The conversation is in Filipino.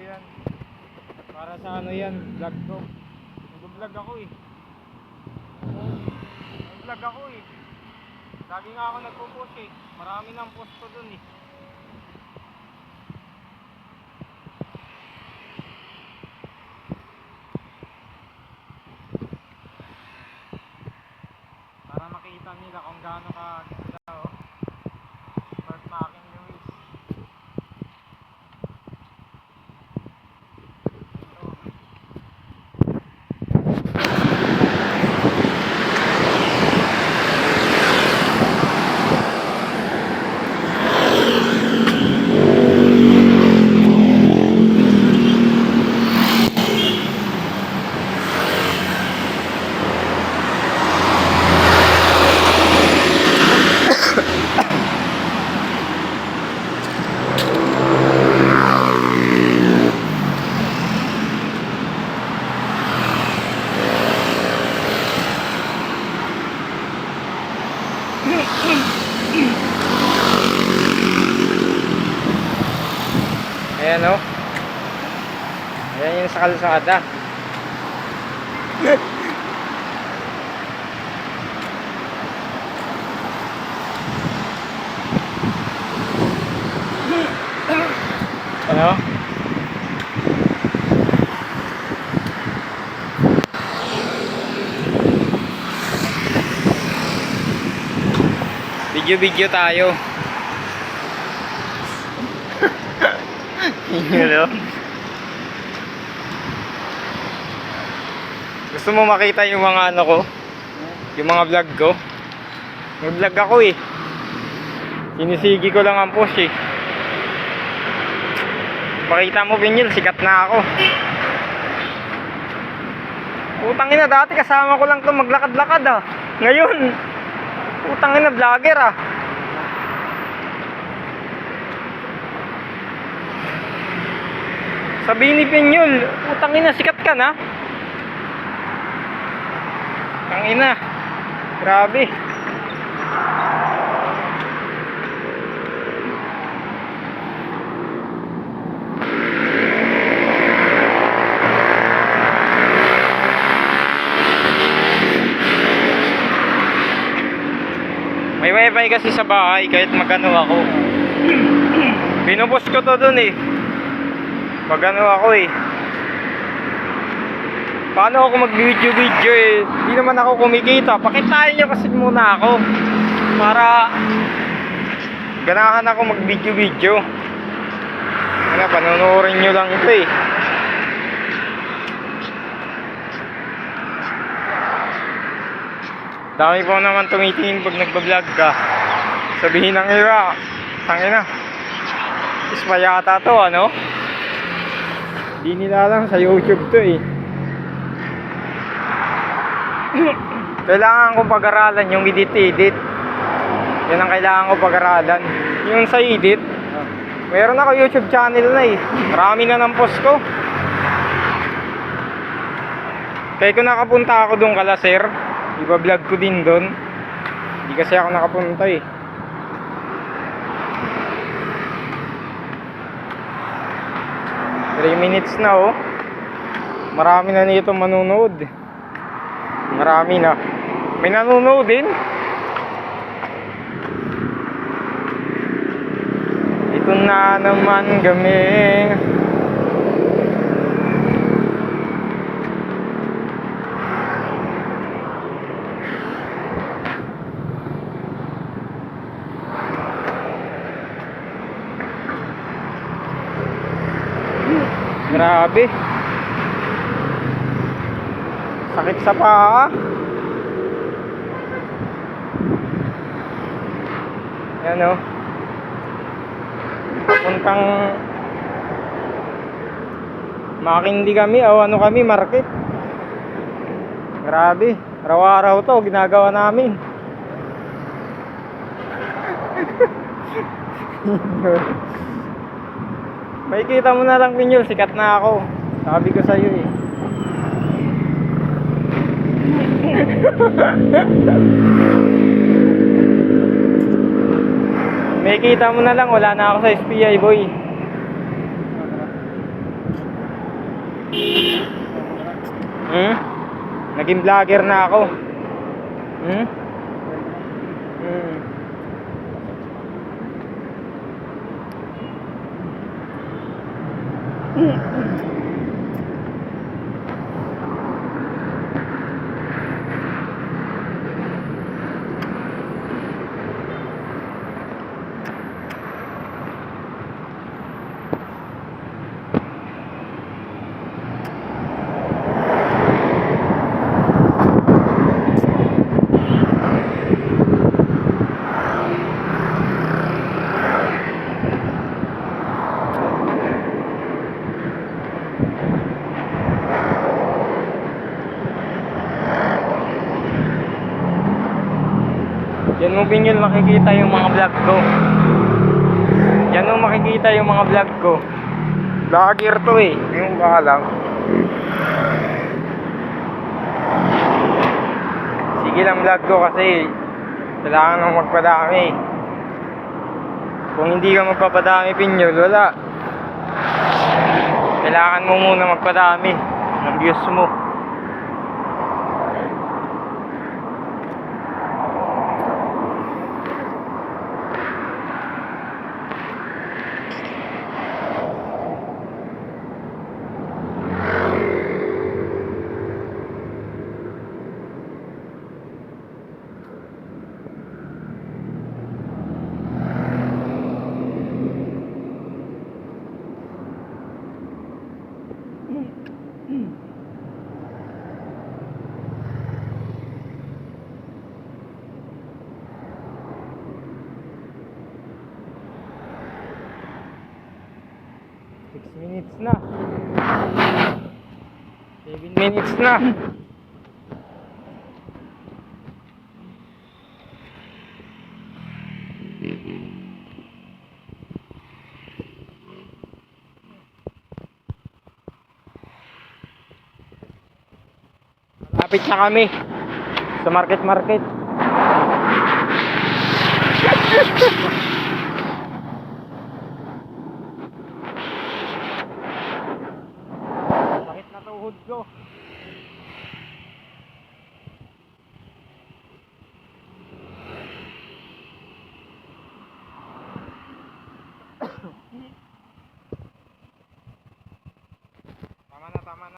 yan. Para sa ano yan, vlog ko. Nag-vlog ako eh. Nag-vlog ako eh. Lagi nga ako nagpo-post eh. Marami nang post ko dun eh. Para makita nila kung gaano kaganda oh. Bird Macking Lewis. Ayan o. Ayan yung sa kalsada. Ano? Video tayo. Hello. Gusto mo makita yung mga ano ko? Yung mga vlog ko? Mag-vlog ako eh. Sinisigi ko lang ang post eh. Makita mo Pinyol, sikat na ako. Putang ina, dati kasama ko lang to maglakad-lakad ah. Ngayon, putang ina, vlogger ah. Sabihin ni Pinyol, putang ina, sikat ka na. Putang ina, grabe. May wifi kasi sa bahay kahit magano ako. Pinupost ko to dun eh. Pag ano ako eh. Paano ako mag-video eh? Hindi naman ako kumikita. Pakitain nyo kasi muna ako. Para ganahan ako mag-video. Ano, panunurin nyo lang ito eh. Dami po naman tumitingin pag nagbablog ka. Sabihin ng iba, tangina, ispa yata to ano? Di nila lang sa YouTube to eh. Kailangan ko pag-aralan yung edit. Yan ang kailangan ko pag-aralan. Yung sa edit, meron ako YouTube channel na eh. Marami na ng post ko. Kaya kung nakapunta ako doon kala sir, iba-vlog ko din doon. Hindi kasi ako nakapunta eh. Three minutes na oh. Marami na nito manunood. Marami na. May nanonood din. Ito na naman kami. Grabe. Sakit sa paa. Yan o. Papuntang Makindi kami o ano kami, market. Grabe. Araw-araw to ginagawa namin. May kita mo na lang Pinyol, sikat na ako. Sabi ko sa'yo eh. May kita mo na lang, wala na ako sa SPI boy. Hmm? Naging vlogger na ako. Hmm? Hmm. Yan mo Pinyol makikita yung mga vlog ko. Yan mo makikita yung mga vlog ko. Vlogger to eh. Hindi mo ba alam? Sige lang vlog ko kasi kailangan mong magpadami. Kung hindi ka magpapadami Pinyol, wala. Kailangan mo muna magpadami ng views mo. Minutes na. 7 minutes na. Malapit na kami sa market.